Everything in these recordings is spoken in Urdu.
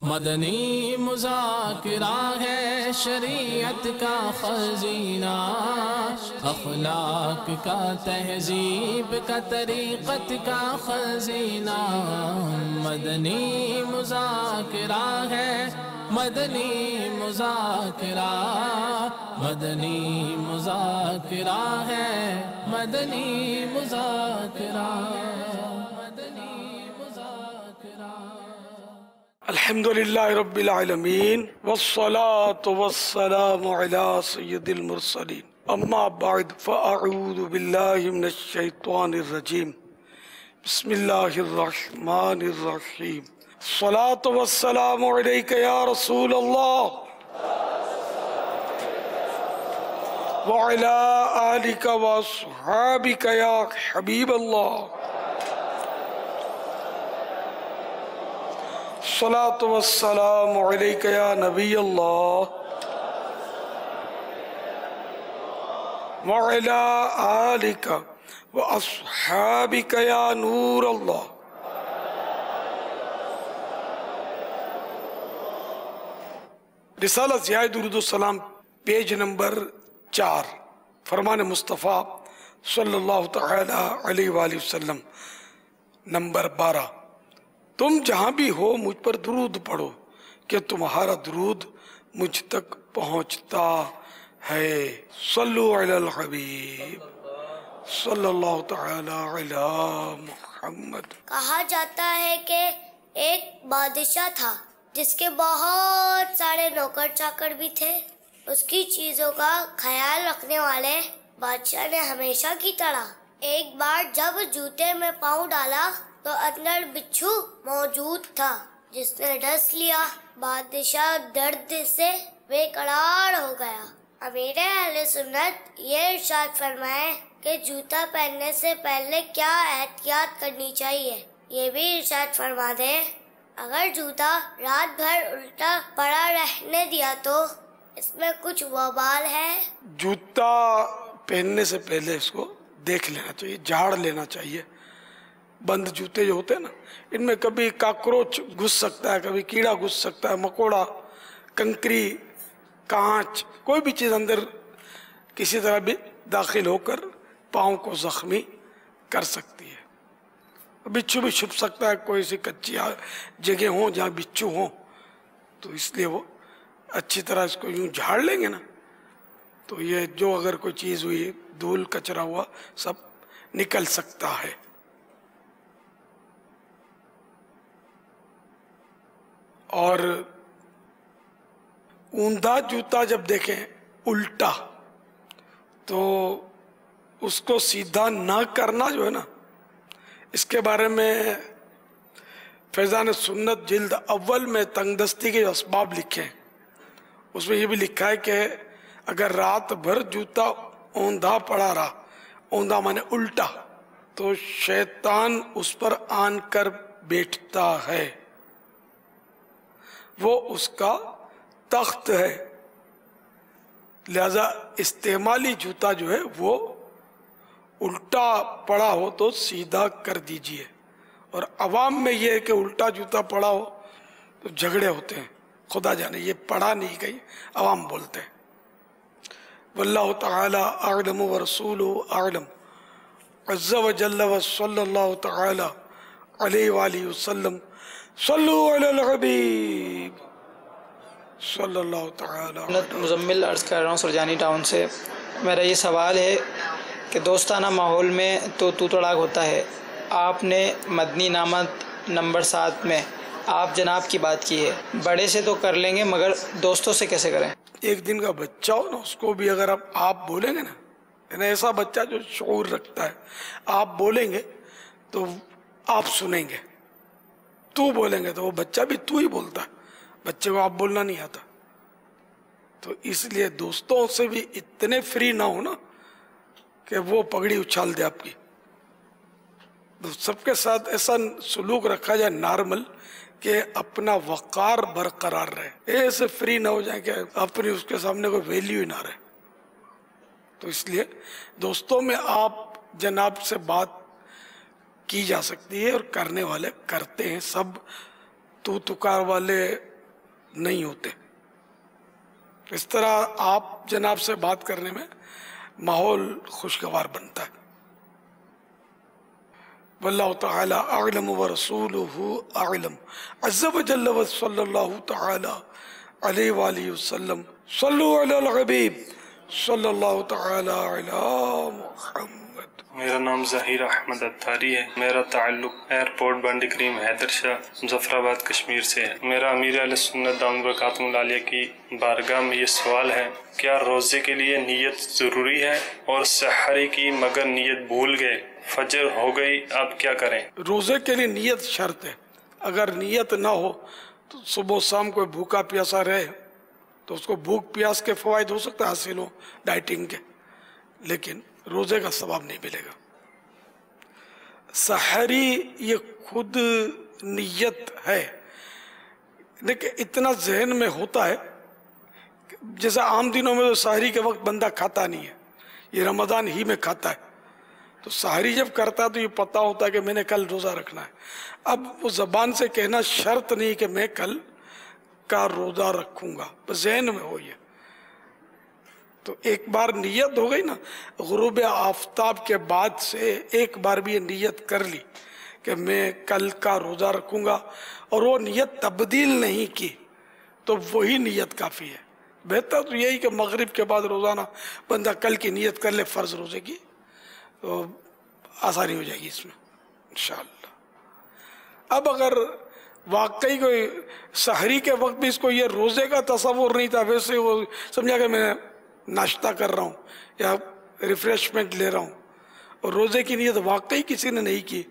مدنی مذاکرہ ہے شریعت کا خزینہ، اخلاق کا تہذیب کا طریقت کا خزینہ۔ مدنی مذاکرہ ہے، مدنی مذاکرہ، مدنی مذاکرہ ہے، مدنی مذاکرہ، مدنی مذاکرہ۔ الحمدللہ رب العالمین والصلاة والسلام علی سید المرسلین، اما بعد فاعوذ باللہ من الشیطان الرجیم، بسم اللہ الرحمن الرحیم۔ الصلاة والسلام علیک یا رسول اللہ وعلی آلک واصحابک یا حبیب اللہ۔ الصلاة والسلام علیک یا نبی اللہ وعلی آلک واصحابک یا نور اللہ۔ رسالہ ضیاء درود السلام پیج نمبر 4، فرمان مصطفیٰ صلی اللہ تعالی علیہ وآلہ وسلم نمبر 12۔ تم جہاں بھی ہو مجھ پر درود پڑھو کہ تمہارا درود مجھ تک پہنچتا ہے۔ صلو علی الحبیب صلی اللہ تعالی علی محمد۔ کہا جاتا ہے کہ ایک بادشاہ تھا جس کے بہت سارے نوکر چاکر بھی تھے۔ اس کی چیزوں کا خیال رکھنے والے بادشاہ نے ہمیشہ کی طرح ایک بار جب جوتے میں پاؤں ڈالا تو اندر بچھو موجود تھا جس نے ڈس لیا۔ بادشاہ درد سے بے قرار ہو گیا۔ امیر اہل سنت یہ ارشاد فرمائے کہ جوتا پہننے سے پہلے کیا احتیاط کرنی چاہیے، یہ بھی ارشاد فرما دے اگر جوتا رات بھر الٹا پڑا رہنے دیا تو اس میں کچھ وبال ہے۔ جوتا پہننے سے پہلے اس کو دیکھ لینا چاہیے، جھاڑ لینا چاہیے۔ بند جوتے جو ہوتے ہیں نا، ان میں کبھی کاکروچ گھس سکتا ہے، کبھی کیڑا گھس سکتا ہے، مکوڑا، کنکری، کانچ، کوئی بھی چیز اندر کسی طرح بھی داخل ہو کر پاؤں کو زخمی کر سکتی ہے۔ بچھو بھی چھپ سکتا ہے، کوئی سی کچی جگہ ہوں جہاں بچھو ہوں، تو اس لیے وہ اچھی طرح اس کو یوں جھاڑ لیں گے نا تو یہ جو اگر کوئی چیز ہوئی، دھول کچرا ہوا، سب نکل سکتا ہے۔ اور اوندھا جوتا جب دیکھیں الٹا تو اس کو سیدھا نہ کرنا جو ہے نا، اس کے بارے میں فیضان سنت جلد اول میں تنگ دستی کے اسباب لکھے ہیں، اس میں یہ بھی لکھا ہے کہ اگر رات بھر جوتا اوندھا پڑا رہا، اوندھا مانے الٹا، تو شیطان اس پر آن کر بیٹھتا ہے، وہ اس کا تخت ہے، لہذا استعمالی جوتا جو ہے وہ الٹا پڑا ہو تو سیدھا کر دیجئے۔ اور عوام میں یہ ہے کہ الٹا جوتا پڑا ہو تو جھگڑے ہوتے ہیں، خدا جانے یہ پڑھا نہیں گئی، عوام بولتے ہیں۔ واللہ تعالی اعلم ورسولہ اعلم، عز وجل وصلی اللہ تعالی علیہ وآلہ وسلم۔ صلو علی الحبیب صلی اللہ تعالی علیہ۔ مزمل عرض کر رہا ہوں سرجانی ٹاؤن سے۔ میرا یہ سوال ہے کہ دوستانہ ماحول میں تو تڑاک ہوتا ہے، آپ نے مدنی نامت نمبر 7 میں آپ جناب کی بات کی ہے، بڑے سے تو کر لیں گے مگر دوستوں سے کیسے کریں؟ ایک دن کا بچہ ہو نا، اس کو بھی اگر آپ بولیں گے نا، یعنی ایسا بچہ جو شعور رکھتا ہے، آپ بولیں گے تو آپ سنیں گے، تو بولیں گے تو وہ بچہ بھی تو ہی بولتا ہے، بچے کو آپ بولنا نہیں آتا۔ تو اس لیے دوستوں سے بھی اتنے فری نہ ہو نا کہ وہ پگڑی اچھال دے آپ کی۔ سب کے ساتھ ایسا سلوک رکھا جائے نارمل کہ اپنا وقار برقرار رہے، ایسے فری نہ ہو جائے کہ اپنی اس کے سامنے کوئی ویلیو ہی نہ رہے۔ تو اس لیے دوستوں میں آپ جناب سے بات کی جا سکتی ہے اور کرنے والے کرتے ہیں، سب تو تکار والے نہیں ہوتے. اس طرح آپ جناب سے بات کرنے میں ماحول خوشگوار بنتا ہے. واللہ تعالی اعلم ورسولہ اعلم عز وجل وصلی اللہ تعالی علیہ وآلہ وسلم. صلو علی الحبیب صلی اللہ تعالی علی محمد. میرا نام ظہیر احمد اتاری ہے. میرا تعلق ایئرپورٹ بنڈی کریم حیدر شاہ مظفر آباد کشمیر سے ہے. میرا امیر اہل سنت دامت برکاتہم العالیہ کی بارگاہ میں یہ سوال ہے، کیا روزے کے لیے نیت ضروری ہے؟ اور سحری کی مگر نیت بھول گئے، فجر ہو گئی، اب کیا کریں؟ روزے کے لیے نیت شرط ہے. اگر نیت نہ ہو تو صبح و شام کوئی بھوکا پیاسا رہے تو اس کو بھوک پیاس کے فوائد ہو سکتا ہے حاصل ہو ڈائٹنگ کے، لیکن روزے کا ثواب نہیں ملے گا. سحری یہ خود نیت ہے، لیکن اتنا ذہن میں ہوتا ہے جیسے عام دنوں میں تو سحری کے وقت بندہ کھاتا نہیں ہے، یہ رمضان ہی میں کھاتا ہے. تو سحری جب کرتا ہے تو یہ پتہ ہوتا ہے کہ میں نے کل روزہ رکھنا ہے. اب وہ زبان سے کہنا شرط نہیں کہ میں کل کا روزہ رکھوں گا، بس ذہن میں ہو. یہ تو ایک بار نیت ہو گئی نا، غروب آفتاب کے بعد سے ایک بار بھی یہ نیت کر لی کہ میں کل کا روزہ رکھوں گا اور وہ نیت تبدیل نہیں کی تو وہی نیت کافی ہے. بہتر تو یہی کہ مغرب کے بعد روزانہ بندہ کل کی نیت کر لے فرض روزے کی، تو آسانی ہو جائے گی اس میں انشاءاللہ. اب اگر واقعی کوئی سحری کے وقت بھی اس کو یہ روزے کا تصور نہیں تھا، ویسے وہ سمجھا کہ میں ناشتہ کر رہا ہوں یا ریفریشمنٹ لے رہا ہوں اور روزے کی نیت واقعی کسی نے نہیں کی،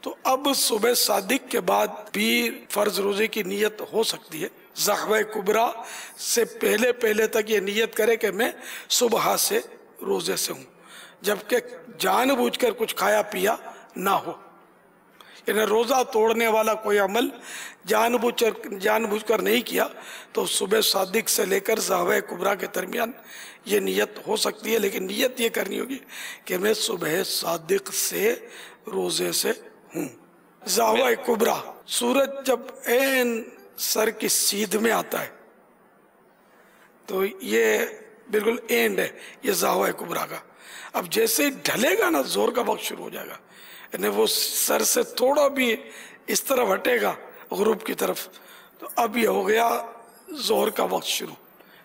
تو اب صبح صادق کے بعد بھی فرض روزے کی نیت ہو سکتی ہے. زحوہ کبریٰ سے پہلے تک یہ نیت کرے کہ میں صبح سے روزے سے ہوں، جبکہ جان بوجھ کر کچھ کھایا پیا نہ ہو. یعنی روزہ توڑنے والا کوئی عمل جان بوجھ کر نہیں کیا تو صبح صادق سے لے کر زحوہ کبریٰ کے درمیان یہ نیت ہو سکتی ہے، لیکن نیت یہ کرنی ہوگی کہ میں صبح صادق سے روزے سے ہوں. زحوہ کبریٰ سورج جب عین سر کی سیدھ میں آتا ہے تو یہ بالکل اینڈ ہے یہ زحوہ کبریٰ کا. اب جیسے ہی ڈھلے گا نا زور کا وقت شروع ہو جائے گا، یعنی وہ سر سے تھوڑا بھی اس طرف ہٹے گا غروب کی طرف تو اب یہ ہو گیا ظہر کا وقت شروع.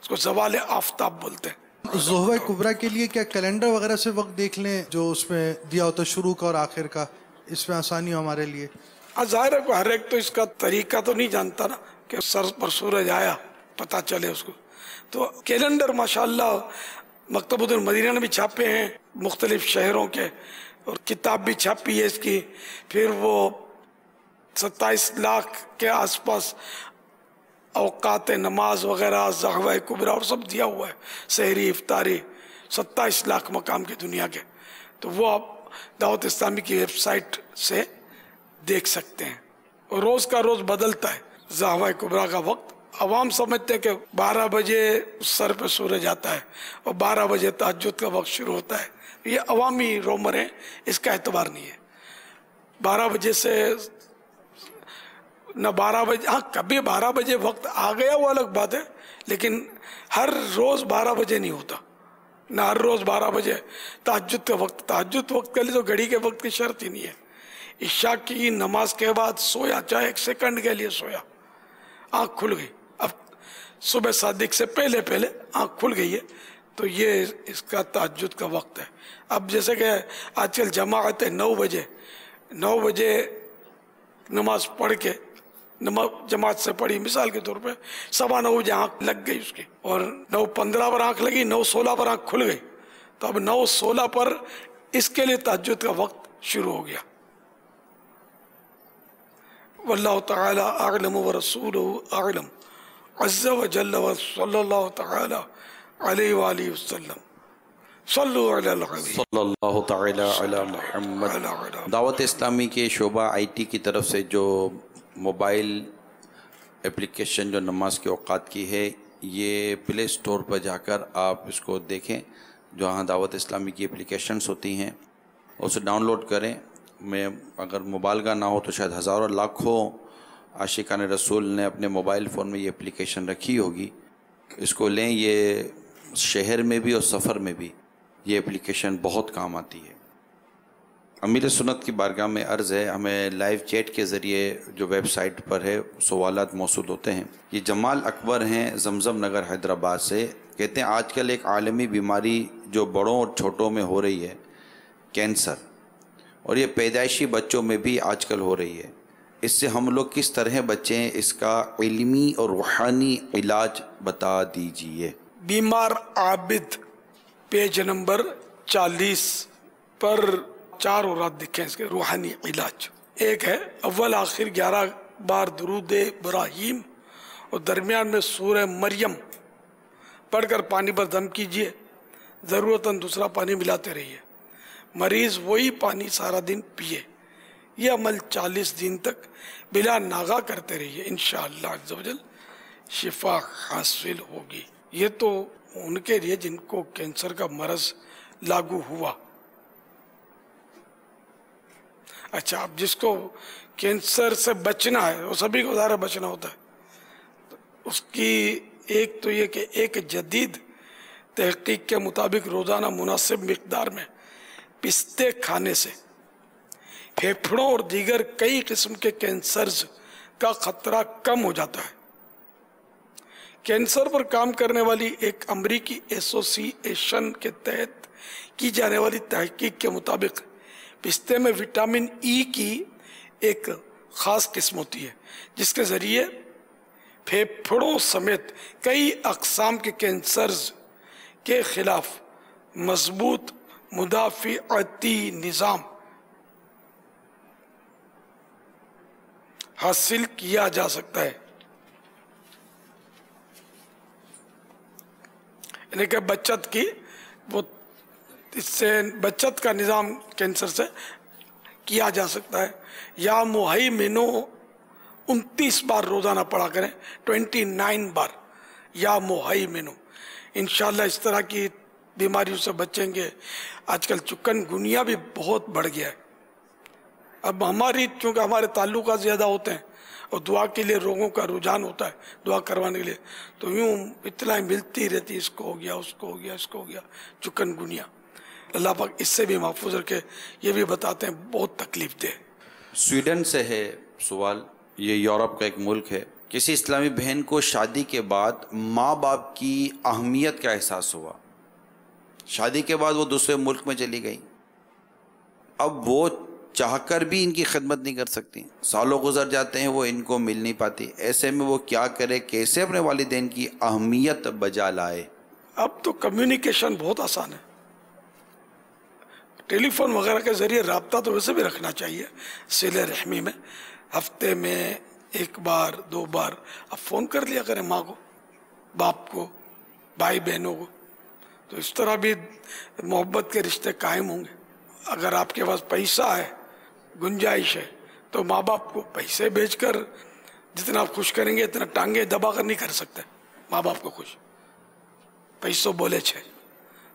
اس کو زوال آفتاب بولتے ہیں. زحوہ کبریٰ کے لیے کیا کیلنڈر وغیرہ سے وقت دیکھ لیں جو اس میں دیا ہوتا ہے شروع کا اور آخر کا، اس میں آسانی ہو ہمارے لیے؟ ظاہر ہے کہ ہر ایک تو اس کا طریقہ تو نہیں جانتا نا کہ سر پر سورج آیا پتہ چلے اس کو. تو کیلنڈر ماشاءاللہ مکتبۃ المدینہ نے بھی چھاپے ہیں مختلف شہروں کے، اور کتاب بھی چھاپی ہے اس کی. پھر وہ 27 لاکھ کے آس پاس اوقات نماز وغیرہ زحوہ کبریٰ اور سب دیا ہوا ہے، سحری افطاری 27 لاکھ مقام کی دنیا کے. تو وہ آپ دعوت اسلامی کی ویب سائٹ سے دیکھ سکتے ہیں. اور روز کا روز بدلتا ہے زحوہ کبریٰ کا وقت. عوام سمجھتے ہیں کہ 12 بجے سر پہ سورج آتا ہے اور 12 بجے تہجد کا وقت شروع ہوتا ہے. یہ عوامی رومر ہیں، اس کا اعتبار نہیں ہے. 12 بجے سے نہ 12 بجے، ہاں کبھی 12 بجے وقت آ گیا وہ الگ بات ہے، لیکن ہر روز 12 بجے نہیں ہوتا، نہ ہر روز 12 بجے تہجد کا وقت. تہجد وقت کے لیے تو گھڑی کے وقت کی شرط ہی نہیں ہے. عشاء کی نماز کے بعد سویا، چاہے 1 سیکنڈ کے لیے سویا، آنکھ کھل گئی، اب صبح صادق سے پہلے آنکھ کھل گئی ہے تو یہ اس کا تہجد کا وقت ہے. اب جیسے کہ آج کل جماعت ہے 9 بجے نماز پڑھ کے جماعت سے پڑھی، مثال کے طور پہ 9:15 بجے آنکھ لگ گئی اس کی، اور 9:15 پر آنکھ لگی، 9:16 پر آنکھ کھل گئی، تو اب 9:16 پر اس کے لیے تہجد کا وقت شروع ہو گیا. واللہ تعالی اعلم ورسولہ اعلم عز وجل وصلی اللہ تعالی علیہ وآلہ وسلم. صلو علی الحبیب صلی اللہ تعالی علی محمد. دعوت اسلامی کے شعبہ IT کی طرف سے جو موبائل اپلیکیشن جو نماز کے اوقات کی ہے، یہ پلے سٹور پر جا کر آپ اس کو دیکھیں، جہاں دعوت اسلامی کی اپلیکیشنز ہوتی ہیں اسے ڈاؤن لوڈ کریں. میں اگر موبائل کا نہ ہو تو شاید ہزاروں لاکھوں عاشقان رسول نے اپنے موبائل فون میں یہ اپلیکیشن رکھی ہوگی، اس کو لیں، یہ شہر میں بھی اور سفر میں بھی یہ اپلیکیشن بہت کام آتی ہے۔ امیر سنت کی بارگاہ میں عرض ہے، ہمیں لائیو چیٹ کے ذریعے جو ویب سائٹ پر ہے سوالات موصول ہوتے ہیں۔ یہ جمال اکبر ہیں زمزم نگر حیدرآباد سے، کہتے ہیں آج کل ایک عالمی بیماری جو بڑوں اور چھوٹوں میں ہو رہی ہے، کینسر، اور یہ پیدائشی بچوں میں بھی آج کل ہو رہی ہے، اس سے ہم لوگ کس طرح بچیں؟ اس کا علمی اور روحانی علاج بتا دیجئے۔ بیمار عابد پیج نمبر 40 پر 4 اوراد دکھیں اس کے روحانی علاج۔ ایک ہے اول آخر 11 بار درود ابراہیم اور درمیان میں سورہ مریم پڑھ کر پانی پر دم کیجئے، ضرورتاً دوسرا پانی ملاتے رہیے، مریض وہی پانی سارا دن پیے، یہ عمل 40 دن تک بلا ناغہ کرتے رہیے، انشاءاللہ عز و جل شفا حاصل ہوگی۔ یہ تو ان کے لیے جن کو کینسر کا مرض لاگو ہوا۔ اچھا، اب جس کو کینسر سے بچنا ہے، وہ سبھی کو ظاہر بچنا ہوتا ہے، اس کی ایک تو یہ کہ ایک جدید تحقیق کے مطابق روزانہ مناسب مقدار میں پستے کھانے سے پھیپھڑوں اور دیگر کئی قسم کے کینسرز کا خطرہ کم ہو جاتا ہے۔ کینسر پر کام کرنے والی ایک امریکی ایسوسی ایشن کے تحت کی جانے والی تحقیق کے مطابق پستے میں وٹامن ای کی ایک خاص قسم ہوتی ہے جس کے ذریعے پھیپھڑوں سمیت کئی اقسام کے کینسرز کے خلاف مضبوط مدافعتی نظام حاصل کیا جا سکتا ہے۔ یعنی کہ بچت کی وہ اس سے بچت کا نظام کینسر سے کیا جا سکتا ہے۔ یا مہیمنو 29 بار روزانہ پڑھا کریں، 29 بار یا مہیمنو، انشاءاللہ اس طرح کی بیماریوں سے بچیں گے۔ آج کل چکن گنیا بھی بہت بڑھ گیا ہے۔ اب چونکہ ہمارے تعلقات زیادہ ہوتے ہیں اور دعا کے لیے لوگوں کا رجحان ہوتا ہے دعا کروانے کے لیے، تو یوں اطلاع ملتی رہتی، اس کو ہو گیا، اس کو ہو گیا، اس کو ہو گیا چکن گنیا۔ اللہ پاک اس سے بھی محفوظ رکھے۔ یہ بھی بتاتے ہیں بہت تکلیف دہ۔ سویڈن سے ہے سوال، یہ یورپ کا ایک ملک ہے۔ کسی اسلامی بہن کو شادی کے بعد ماں باپ کی اہمیت کا احساس ہوا، شادی کے بعد وہ دوسرے ملک میں چلی گئی، اب وہ چاہ کر بھی ان کی خدمت نہیں کر سکتی، سالوں گزر جاتے ہیں وہ ان کو مل نہیں پاتی، ایسے میں وہ کیا کرے؟ کیسے اپنے والدین کی اہمیت بجا لائے؟ اب تو کمیونیکیشن بہت آسان ہے، ٹیلی فون وغیرہ کے ذریعے رابطہ تو ویسے بھی رکھنا چاہیے صلہ رحمی میں، ہفتے میں 1 بار 2 بار اب فون کر لیا کریں ماں کو، باپ کو، بھائی بہنوں کو، تو اس طرح بھی محبت کے رشتے قائم ہوں گے۔ اگر آپ کے پاس پیسہ ہے، گنجائش ہے، تو ماں باپ کو پیسے بھیج کر جتنا آپ خوش کریں گے اتنا ٹانگیں دبا کر نہیں کر سکتے ماں باپ کو خوش، پیسوں بولے 6،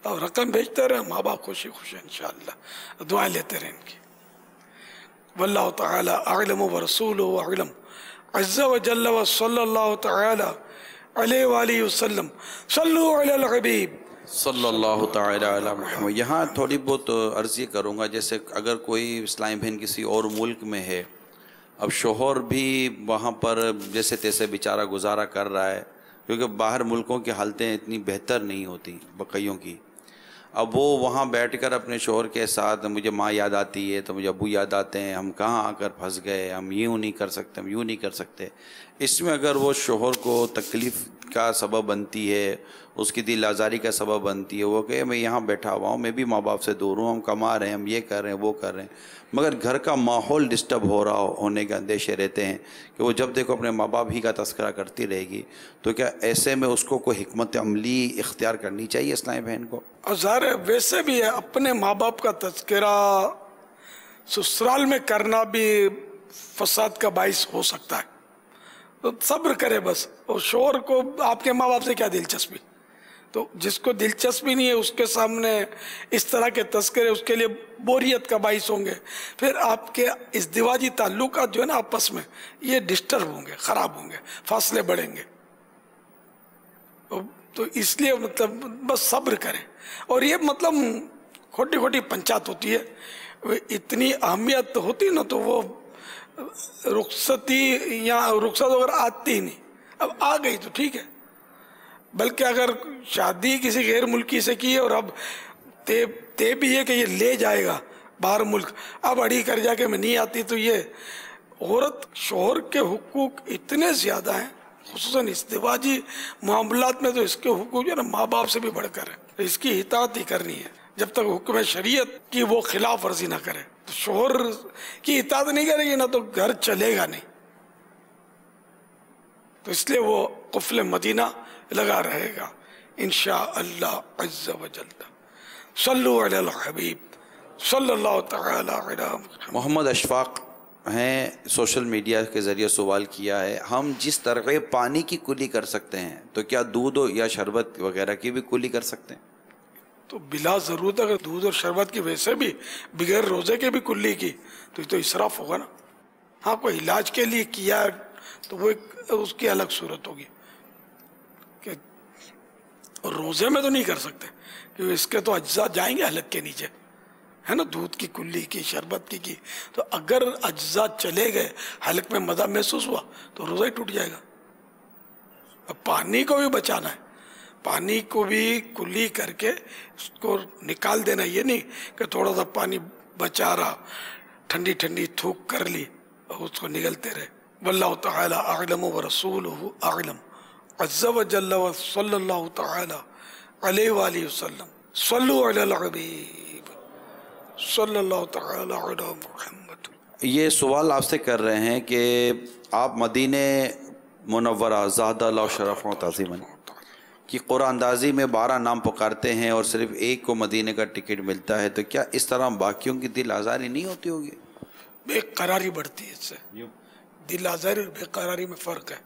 اور رقم بھیجتے رہے، ماں باپ خوشی خوش ہیں انشاءاللہ، دعائیں لیتے رہیں ان کی۔ واللہ تعالی اعلم ورسولہ اعلم عز وجل وصلی اللہ تعالی علیہ وآلہ وسلم۔ صلو علی الحبیب صلی اللہ تعالی علی محمد۔ یہاں تھوڑی بہت عرض یہ کروں گا، جیسے اگر کوئی اسلامی بہن کسی اور ملک میں ہے، اب شوہر بھی وہاں پر جیسے تیسے بیچارہ گزارا کر رہا ہے، کیونکہ باہر ملکوں کی حالتیں اتنی بہتر نہیں ہوتی بقیوں کی، اب وہ وہاں بیٹھ کر اپنے شوہر کے ساتھ مجھے ماں یاد آتی ہے تو مجھے ابو یاد آتے ہیں، ہم کہاں آ کر پھنس گئے، ہم یوں نہیں کر سکتے، ہم یوں نہیں کر سکتے، اس میں اگر وہ شوہر کو تکلیف کا سبب بنتی ہے، اس کی دل آزاری کا سبب بنتی ہے، وہ کہ میں یہاں بیٹھا ہوا ہوں، میں بھی ماں باپ سے دور ہوں، ہم کما رہے ہیں، ہم یہ کر رہے ہیں، وہ کر رہے ہیں، مگر گھر کا ماحول ڈسٹرب ہو رہا ہونے کے اندیشے رہتے ہیں کہ وہ جب دیکھو اپنے ماں باپ ہی کا تذکرہ کرتی رہے گی، تو کیا ایسے میں اس کو کوئی حکمت عملی اختیار کرنی چاہیے اسلامی بہن کو؟ ظاہر ہے ویسے بھی ہے، اپنے ماں باپ کا تذکرہ سسرال میں کرنا بھی فساد کا باعث ہو سکتا ہے، تو صبر کرے بس، اور شوہر کو آپ کے ماں باپ سے کیا دلچسپی، تو جس کو دلچسپی نہیں ہے اس کے سامنے اس طرح کے تذکرے اس کے لیے بوریت کا باعث ہوں گے. پھر آپ کے ازدواجی تعلقات جو ہے نا آپس میں یہ ڈسٹرب ہوں گے, خراب ہوں گے, فاصلے بڑھیں گے. تو اس لیے مطلب بس صبر کریں. اور یہ مطلب کھوٹی کھوٹی پنچات ہوتی ہے, اتنی اہمیت ہوتی نا تو وہ رخصتی یا رخصت وغیرہ آتی ہی نہیں. اب آ گئی تو ٹھیک ہے, بلکہ اگر شادی کسی غیر ملکی سے کی ہے اور اب طے بھی ہے کہ یہ لے جائے گا باہر ملک, اب اڑی کر جا کے میں نہیں آتی, تو یہ عورت شوہر کے حقوق اتنے زیادہ ہیں, خصوصاً ازدواجی معاملات میں تو اس کے حقوق جو ہے نا ماں باپ سے بھی بڑھ کر ہے. اس کی اطاعت ہی کرنی ہے جب تک حکم شریعت کی وہ خلاف ورزی نہ کرے. تو شوہر کی اطاعت نہیں کرے گی نا تو گھر چلے گا نہیں. تو اس لیے وہ قفل مدینہ لگا رہے گا انشاءاللہ عز و جل. صلو علی الحبیب صلی اللہ تعالی علی محمد. محمد اشفاق ہیں, سوشل میڈیا کے ذریعے سوال کیا ہے, ہم جس طرح پانی کی کلی کر سکتے ہیں تو کیا دودھ یا شربت وغیرہ کی بھی کلی کر سکتے ہیں؟ تو بلا ضرورت اگر دودھ اور شربت کی ویسے بھی بغیر روزے کے بھی کلی کی تو یہ تو اسراف ہوگا نا. ہاں کوئی علاج کے لیے کیا تو وہ اس کی الگ صورت ہوگی, کہ روزے میں تو نہیں کر سکتے کیونکہ اس کے تو اجزاء جائیں گے حلق کے نیچے, ہے نا, دودھ کی کلی کی, شربت کی. تو اگر اجزاء چلے گئے, حلق میں مزہ محسوس ہوا تو روزہ ہی ٹوٹ جائے گا. اب پانی کو بھی بچانا ہے, پانی کو بھی کلی کر کے اس کو نکال دینا. یہ نہیں کہ تھوڑا سا پانی بچا رہا, ٹھنڈی ٹھنڈی تھوک کر لی اور اس کو نگلتے رہے. واللہ تعالی اعلم ورسولہ اعلم عز و جل و صلی اللہ تعالی علیہ وآلہ وسلم. صلو علی الحبیب صلی اللہ تعالی علی محمد. یہ سوال آپ سے کر رہے ہیں کہ آپ مدینہ منورہ زادہ اللہ شرف و تعظیماً کی قرآن اندازی میں 12 نام پکارتے ہیں اور صرف ایک کو مدینہ کا ٹکٹ ملتا ہے, تو کیا اس طرح باقیوں کی دل آزاری نہیں ہوتی ہوگی؟ بے قراری بڑھتی ہے اس سے. دل آزاری اور بے قراری میں فرق ہے.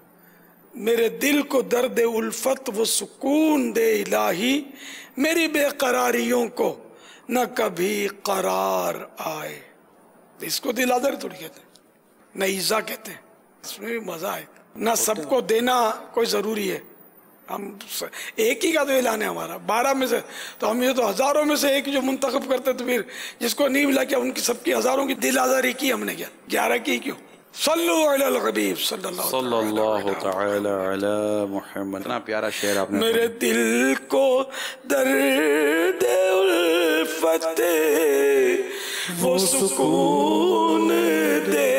میرے دل کو درد الفت وہ سکون دے الہی, میری بے قراریوں کو نہ کبھی قرار آئے. اس کو دل آزاری تھوڑی کہتے ہیں, نہ ایزا کہتے ہیں. اس میں بھی مزہ آئے. نہ سب کو دینا کوئی ضروری ہے, ہم ایک ہی کا تو اعلان ہے ہمارا 12 میں سے, تو ہم یہ تو ہزاروں میں سے ایک جو منتخب کرتے, تو پھر جس کو نہیں ملا کیا ان کی سب کی ہزاروں کی دل آزاری کی ہم نے, کیا 11 کی کیوں؟ صلو علی الحبیب صلی اللہ تعالی علی محمد. اتنا پیارا شعر آپ نے. میرے دل کو درد الفت وہ سکون دے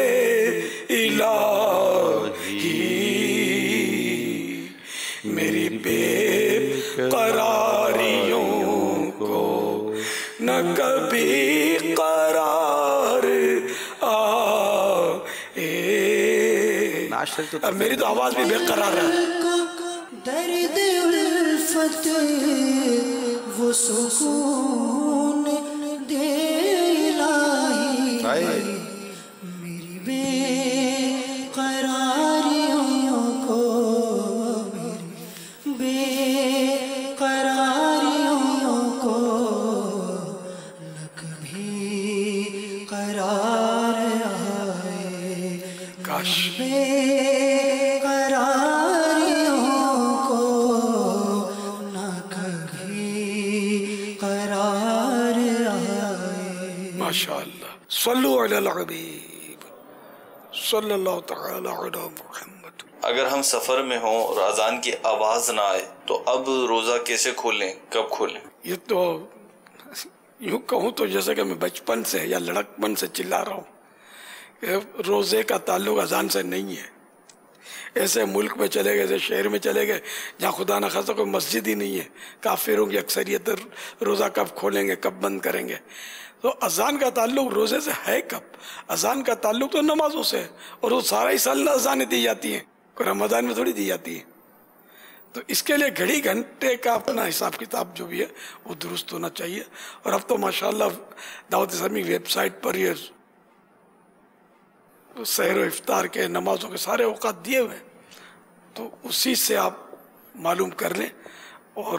الہی, میری بے قراریوں کو نہ کبھی قرار اب میری تو آواز بھی بے قرار ہے. درد الفت وہ سکون دے الہی, میری بے قراریوں کو, میری بے قراریوں کو نہ کبھی قرار آئے. کاش ماشاءاللہ. صلو علی الحبیب صلی اللہ تعالی علی محمد. اگر ہم سفر میں ہوں اور اذان کی آواز نہ آئے تو اب روزہ کیسے کھولیں, کب کھولیں؟ یہ تو یوں کہوں تو جیسے کہ میں بچپن سے یا لڑکپن سے چلا رہا ہوں کہ روزے کا تعلق اذان سے نہیں ہے. ایسے ملک میں چلے گئے, ایسے شہر میں چلے گئے جہاں خدا نہ خاصہ کوئی مسجد ہی نہیں ہے, کافروں کی اکثریت روزہ کب کھولیں گے, کب بند کریں گے. تو اذان کا تعلق روزے سے ہے کب؟ اذان کا تعلق تو نمازوں سے ہے, اور وہ سارا ہی سال اذانیں دی جاتی ہیں, کوئی رمضان میں تھوڑی دی جاتی ہیں. تو اس کے لیے گھڑی گھنٹے کا اپنا حساب کتاب جو بھی ہے وہ درست ہونا چاہیے. اور اب تو ماشاءاللہ دعوت اسلامی ویب سائٹ پر یہ سحر و افطار کے, نمازوں کے سارے اوقات دیے ہوئے ہیں, تو اسی سے آپ معلوم کر لیں اور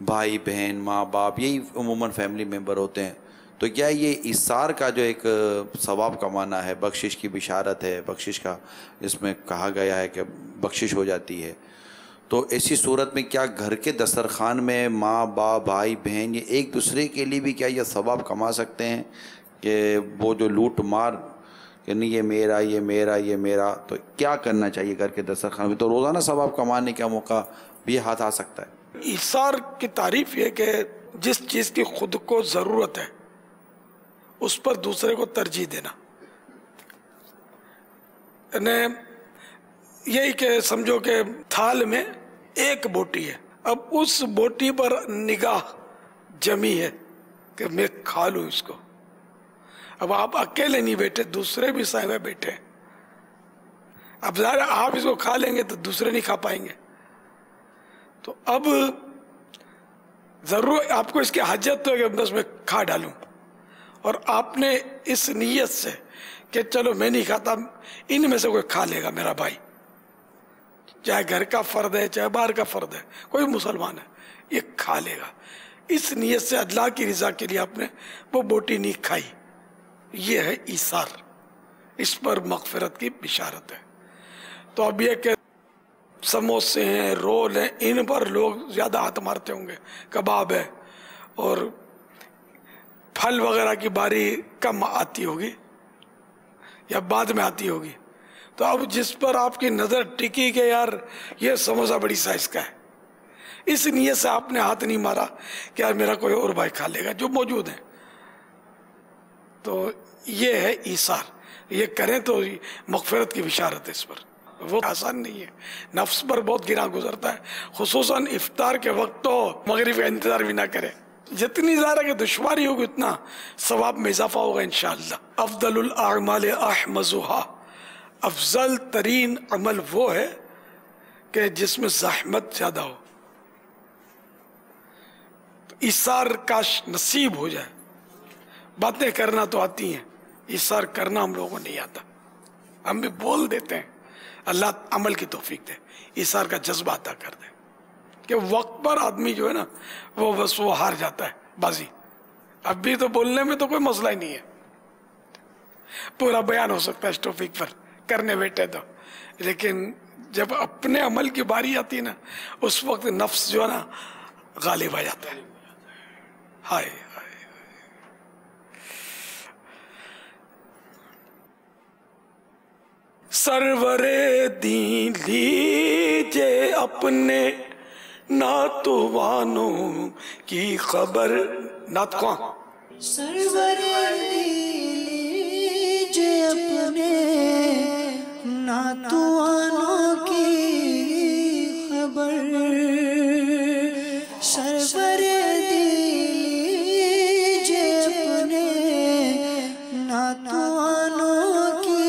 بھائی بہن ماں باپ یہی عموماً فیملی ممبر ہوتے ہیں. تو کیا یہ ایثار کا جو ایک ثواب کمانا ہے، بخشش کی بشارت ہے، بخشش کا اس میں کہا گیا ہے کہ بخشش ہو جاتی ہے، تو ایسی صورت میں کیا گھر کے دسترخوان میں ماں باپ بھائی بہن یہ ایک دوسرے کے لیے بھی کیا یہ ثواب کما سکتے ہیں کہ وہ جو لوٹ مار کہ نہیں یہ میرا یہ میرا یہ میرا، تو کیا کرنا چاہیے گھر کے دسترخوان میں؟ تو روزانہ ثواب کمانے کا موقع بھی ہاتھ آ سکتا ہے. ایثار کی تعریف یہ کہ جس چیز کی خود کو ضرورت ہے اس پر دوسرے کو ترجیح دینا. یعنی یہی کہ سمجھو کہ تھال میں ایک بوٹی ہے، اب اس بوٹی پر نگاہ جمی ہے کہ میں کھا لوں اس کو. اب آپ اکیلے نہیں بیٹھے، دوسرے بھی سائے میں بیٹھے. اب ظاہر آپ اس کو کھا لیں گے تو دوسرے نہیں کھا پائیں گے. تو اب ضرور آپ کو اس کی حاجت تو ہے کہ بس میں کھا ڈالوں، اور آپ نے اس نیت سے کہ چلو میں نہیں کھاتا، ان میں سے کوئی کھا لے گا میرا بھائی، چاہے گھر کا فرد ہے چاہے باہر کا فرد ہے، کوئی مسلمان ہے، یہ کھا لے گا، اس نیت سے اللہ کی رضا کے لیے آپ نے وہ بوٹی نہیں کھائی. یہ ہے ایثار، اس پر مغفرت کی بشارت ہے. تو اب یہ کہ سموسے ہیں، رول ہیں، ان پر لوگ زیادہ ہاتھ مارتے ہوں گے، کباب ہے، اور پھل وغیرہ کی باری کم آتی ہوگی یا بعد میں آتی ہوگی. تو اب جس پر آپ کی نظر ٹکی کہ یار یہ سموسہ بڑی سائز کا ہے، اس نیت سے آپ نے ہاتھ نہیں مارا کہ یار میرا کوئی اور بھائی کھا لے گا جو موجود ہے. تو یہ ہے ایثار. یہ کریں تو مغفرت کی بشارت ہے. اس پر وہ آسان نہیں ہے، نفس پر بہت گراں گزرتا ہے، خصوصاً افطار کے وقت تو مغرب کا انتظار بھی نہ کرے. جتنی زیادہ کہ دشواری ہوگی اتنا ثواب میں اضافہ ہوگا انشاءاللہ. افضل الاعمال احمزها، افضل ترین عمل وہ ہے کہ جس میں زحمت زیادہ ہو. ایثار کاش نصیب ہو جائے. باتیں کرنا تو آتی ہیں، ایثار کرنا ہم لوگوں کو نہیں آتا. ہم بھی بول دیتے ہیں، اللہ عمل کی توفیق دے، ایثار کا جذبہ عطا کر دے کہ وقت پر آدمی جو ہے نا وہ بس وہ ہار جاتا ہے بازی. اب بھی تو بولنے میں تو کوئی مسئلہ ہی نہیں ہے، پورا بیان ہو سکتا ہے اس ٹاپک پر کرنے بیٹھے تو، لیکن جب اپنے عمل کی باری آتی ہے نا اس وقت نفس جو ہے نا غالب آ جاتا ہے. ہائے سرور دین لیجے اپنے ناتوانوں کی خبر. نعت خواں سرور لیجے اپنے ناتوانوں کی خبر، سرور لیجے اپنے ناتوانوں کی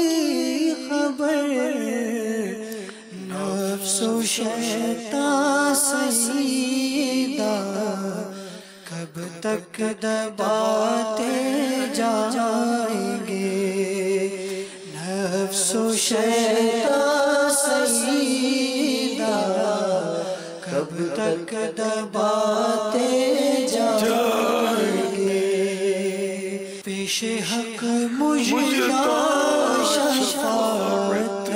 خبر، نفس و شیطان سیدہ کب تک دباتے جائیں گے، نفس و شیطان سیدہ کب تک دباتے جائیں گے، پیش حق مجھتا شفاعت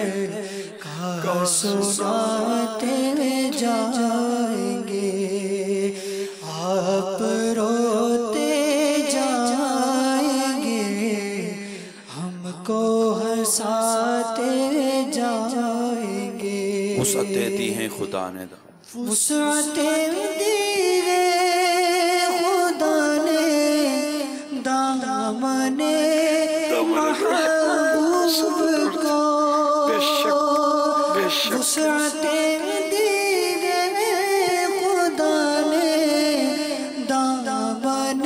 کا سناتے جائیں گے، آپ روتے جائیں گے، ہم کو ہنساتے جائیں گے. وسعت دی ہیں خدا نے وسعت دی ہے خدا نے دامن محبوب کو، وسعت دی ہے خدا نے دامن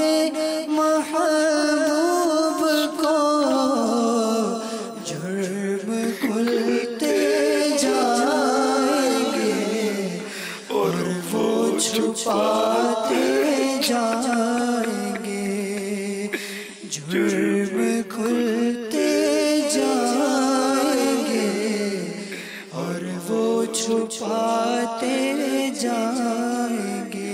محبوب کو، جرم کھلتے جائیں گے اور وہ چھپاتے جائیں گے، جرم کھلتے جائیں گے اور وہ چھپاتے جائیں گے.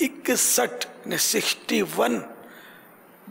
61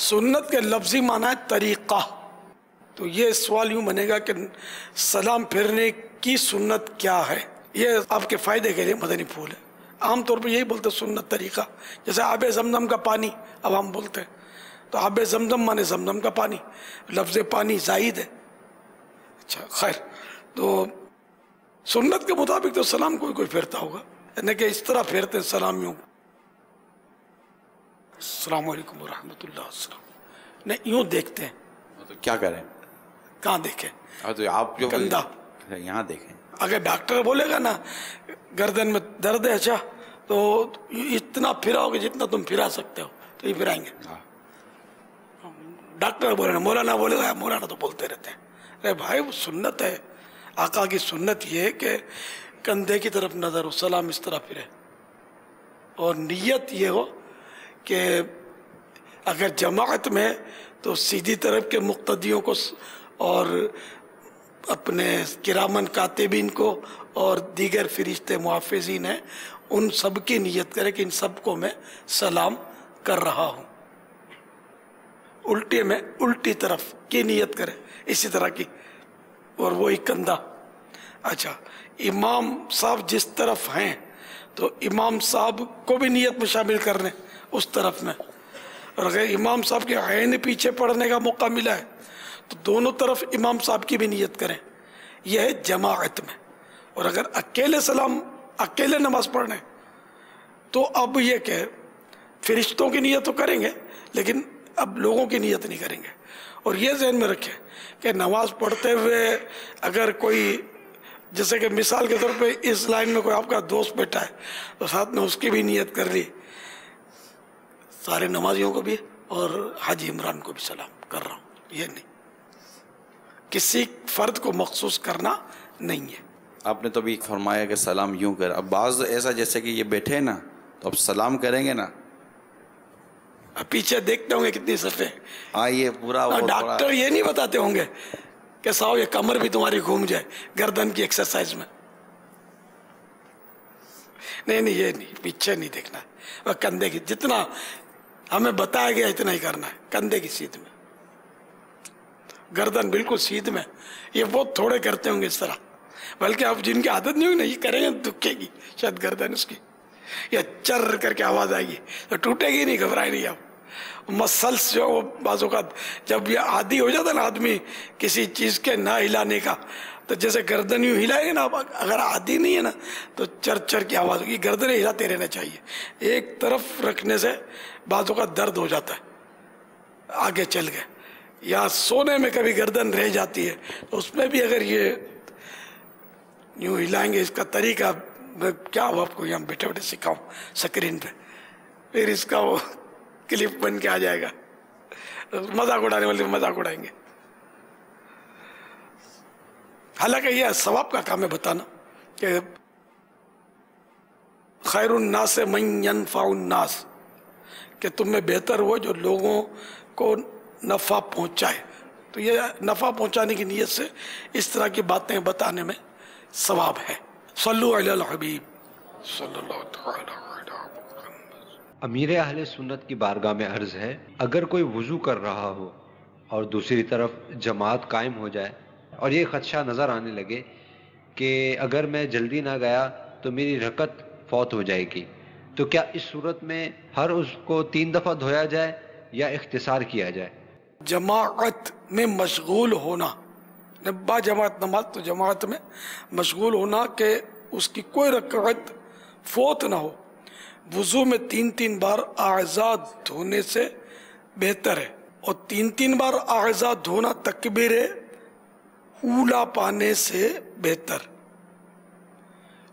سنت کے لفظی معنی ہے طریقہ. تو یہ سوال یوں بنے گا کہ سلام پھیرنے کی سنت کیا ہے. یہ آپ کے فائدے کے لیے مدنی پھول ہے. عام طور پہ یہی بولتے سنت طریقہ. جیسے آب زمزم کا پانی اب ہم بولتے ہیں تو آب زمزم مانے زمزم کا پانی. لفظ پانی زائد ہے. اچھا خیر، تو سنت کے مطابق تو سلام کوئی پھیرتا ہوگا، یعنی کہ اس طرح پھیرتے ہیں سلام یوں، السلام علیکم ورحمۃ اللہ السلام. نہیں، یوں دیکھتے ہیں. تو کیا کریں؟ کہاں دیکھیں؟ تو آپ جو کندھا یہاں دیکھیں. اگر ڈاکٹر بولے گا نا گردن میں درد ہے اچھا تو اتنا پھراؤ گے جتنا تم پھرا سکتے ہو تو یہ پھرائیں گے. ڈاکٹر بولے نا، مولانا بولے گا، مولانا تو بولتے رہتے ہیں. ارے بھائی وہ سنت ہے، آقا کی سنت یہ ہے کہ کندھے کی طرف نظر ہو، سلام اس طرح پھرے، اور نیت یہ ہو کہ اگر جماعت میں تو سیدھی طرف کے مقتدیوں کو اور اپنے کرامن کاتبین کو اور دیگر فرشتے محافظین ہیں ان سب کی نیت کرے کہ ان سب کو میں سلام کر رہا ہوں. الٹے میں الٹی طرف کی نیت کرے اسی طرح کی، اور وہی کندھا. اچھا، امام صاحب جس طرف ہیں تو امام صاحب کو بھی نیت میں شامل کر لیں اس طرف میں. اور اگر امام صاحب کے عین پیچھے پڑھنے کا موقع ملا ہے تو دونوں طرف امام صاحب کی بھی نیت کریں. یہ ہے جماعت میں. اور اگر اکیلے نماز پڑھنے تو اب یہ کہ فرشتوں کی نیت تو کریں گے لیکن اب لوگوں کی نیت نہیں کریں گے. اور یہ ذہن میں رکھیں کہ نماز پڑھتے ہوئے اگر کوئی، جیسے کہ مثال کے طور پہ اس لائن میں کوئی آپ کا دوست بیٹھا ہے تو ساتھ میں اس کی بھی نیت کر لی، سارے نمازیوں کو بھی اور حاجی عمران کو بھی سلام کر رہا ہوں. یہ نہیں، کسی فرد کو مخصوص کرنا نہیں ہے. آپ نے تو بھی فرمایا کہ سلام یوں کر. اب بعض ایسا جیسے کہ یہ بیٹھے ہیں نا تو اب سلام کریں گے نا، پیچھے دیکھتے ہوں گے کتنی صفحے. یہ پورا ڈاکٹر یہ نہیں بتاتے ہوں گے کہ صاحب یہ کمر بھی تمہاری گھوم جائے گردن کی ایکسرسائز میں. نہیں، یہ نہیں، پیچھے نہیں دیکھنا ہے. وہ کندھے کی جتنا ہمیں بتایا گیا اتنا ہی کرنا ہے. کندھے کی سیدھ میں، گردن بالکل سیدھ میں. یہ بہت تھوڑے کرتے ہوں گے اس طرح، بلکہ اب جن کی عادت نہیں ہوگی نا یہ کریں گے دکھے گی شاید گردن اس کی، یا چر کر کے آواز آئے گی تو ٹوٹے گی نہیں، گھبرائے نہیں. اب مسلس جو بعض اوقات جب یہ عادی ہو جاتا ہے نا آدمی کسی چیز کے نہ ہلانے کا، تو جیسے گردن یوں ہلائے گا نا، اگر عادی نہیں ہے نا تو چر چر کی آواز ہوگی. گردنیں ہلاتے رہنا چاہیے. ایک طرف رکھنے سے بعض اوقات درد ہو جاتا ہے، آگے چل گئے. یا سونے میں کبھی گردن رہ جاتی ہے تو اس میں بھی اگر یہ یوں ہلائیں گے، اس کا طریقہ میں کیا آپ کو یہاں بیٹھے بیٹھے سکھاؤں سکرین پہ، پھر اس کا وہ کلپ بن کے آ جائے گا. مذاق اڑانے والے مذاق اڑائیں گے. حالانکہ یہ ثواب کا کام ہے بتانا کہ خیر الناس من ینفع الناس، کہ تم میں بہتر وہ جو لوگوں کو نفع پہنچائے. تو یہ نفع پہنچانے کی نیت سے اس طرح کی باتیں بتانے میں ثواب ہے. صلو علی الحبیب صلی اللہ تعالی علیہ وسلم. امیر اہل سنت کی بارگاہ میں عرض ہے، اگر کوئی وضو کر رہا ہو اور دوسری طرف جماعت قائم ہو جائے اور یہ خدشہ نظر آنے لگے کہ اگر میں جلدی نہ گیا تو میری رکعت فوت ہو جائے گی، تو کیا اس صورت میں ہر اس کو 3 دفعہ دھویا جائے یا اختصار کیا جائے؟ جماعت میں مشغول ہونا، با جماعت نماز تو جماعت میں مشغول ہونا کہ اس کی کوئی رکعت فوت نہ ہو، وضو میں 3 بار اعضاء دھونے سے بہتر ہے. اور 3 بار اعضاء دھونا تکبیر اولا پانے سے بہتر.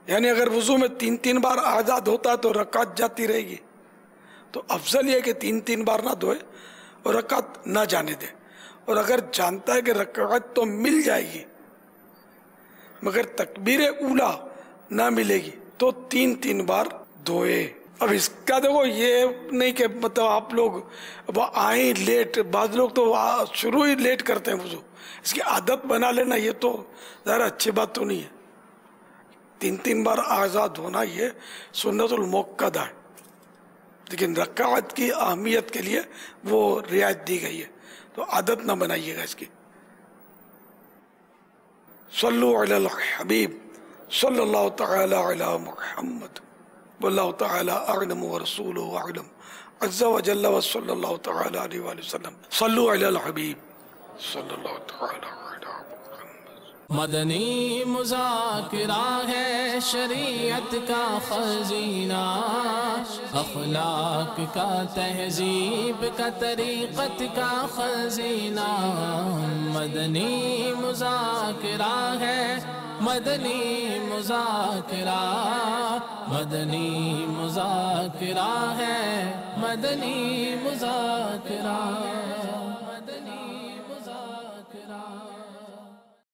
یعنی اگر وضو میں 3 بار اعضاء دھوتا تو رکعت جاتی رہے گی، تو افضل یہ کہ 3 بار نہ دھوئے اور رکعت نہ جانے دے. اور اگر جانتا ہے کہ رکعت تو مل جائے گی مگر تکبیر اولا نہ ملے گی تو 3 بار دھوئے. اب اس کا دیکھو یہ نہیں کہ مطلب آپ لوگ آئیں لیٹ، بعض لوگ تو شروع ہی لیٹ کرتے ہیں وضو، اس کی عادت بنا لینا یہ تو ذرا اچھی بات تو نہیں ہے. 3 بار اعضاء دھونا یہ سنت المؤکدہ ہے. لیکن رکعت کی اہمیت کے لیے وہ رعایت دی گئی ہے، تو عادت نہ بنائیے گا اس کی. صلو علی الحبیب صلی اللہ تعالی علی محمد واللہ تعالی اعلم ورسولہ اعلم عز وجل وصلی اللہ تعالی علیہ وآلہ وسلم. صلو علی الحبیب صلی اللہ تعالی علی محمد. مدنی مذاکرہ ہے شریعت کا خزینہ، اخلاق کا تہذیب کا طریقت کا خزینہ. مدنی مذاکرہ ہے، مدنی مذاکرہ، مدنی مذاکرہ ہے، مدنی مذاکرہ.